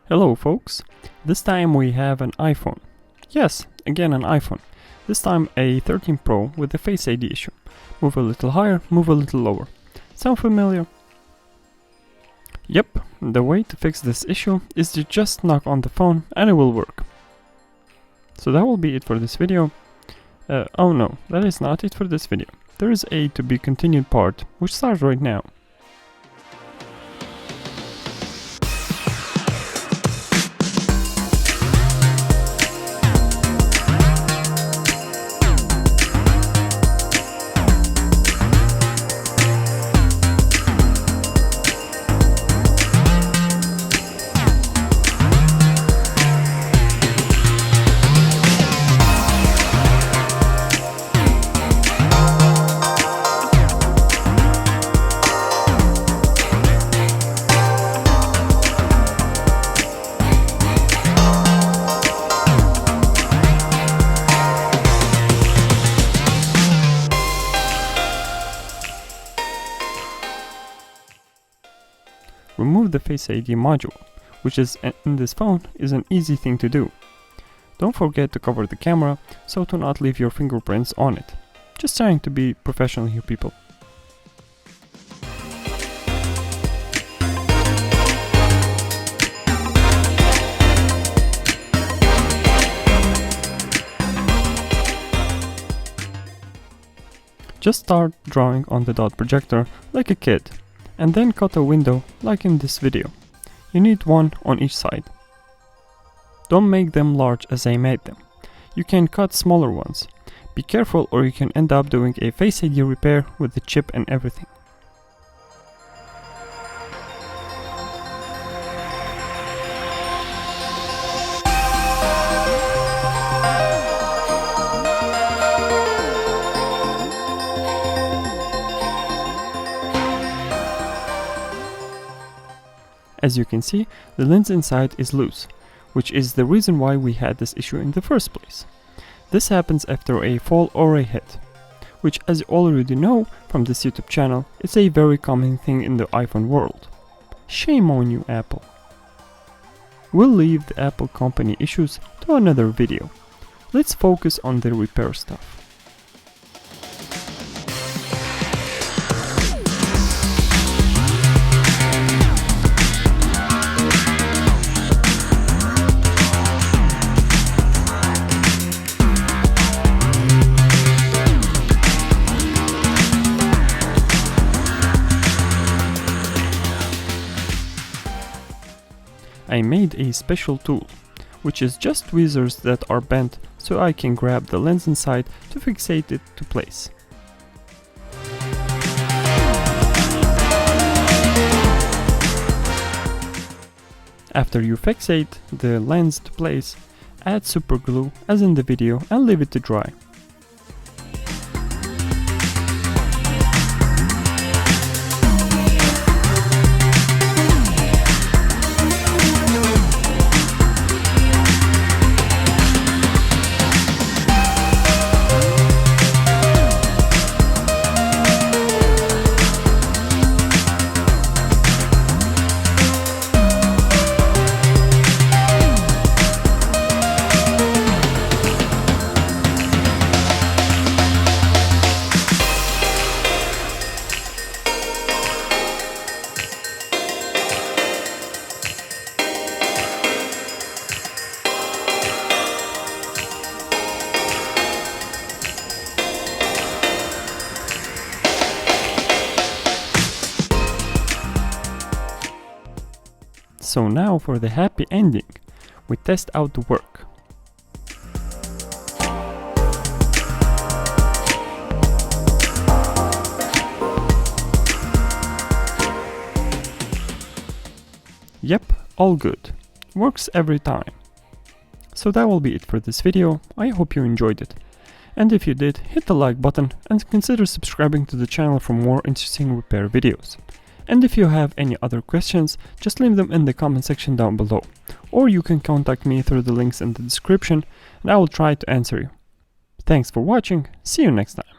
Hello folks, this time we have an iPhone. Yes, again an iPhone. This time a 13 Pro with the Face ID issue. Move a little higher, move a little lower. Sound familiar? Yep, the way to fix this issue is to just knock on the phone and it will work. So that will be it for this video. Oh no, that is not it for this video. There is a to be continued part, which starts right now. Remove the Face ID module, which is in this phone is an easy thing to do. Don't forget to cover the camera so to not leave your fingerprints on it. Just trying to be professional here, people. Just start drawing on the dot projector like a kid. And then cut a window like in this video. You need one on each side. Don't make them large as I made them. You can cut smaller ones. Be careful or you can end up doing a Face ID repair with the chip and everything. As you can see, the lens inside is loose, which is the reason why we had this issue in the first place. This happens after a fall or a hit, which, as you already know from this YouTube channel, is a very common thing in the iPhone world. Shame on you, Apple. We'll leave the Apple company issues to another video. Let's focus on the repair stuff. I made a special tool, which is just tweezers that are bent so I can grab the lens inside to fixate it to place. After you fixate the lens to place, add super glue as in the video and leave it to dry. So now for the happy ending, we test out the work. Yep, all good. Works every time. So that will be it for this video. I hope you enjoyed it. And if you did, hit the like button and consider subscribing to the channel for more interesting repair videos. And if you have any other questions, just leave them in the comment section down below. Or you can contact me through the links in the description and I will try to answer you. Thanks for watching, see you next time.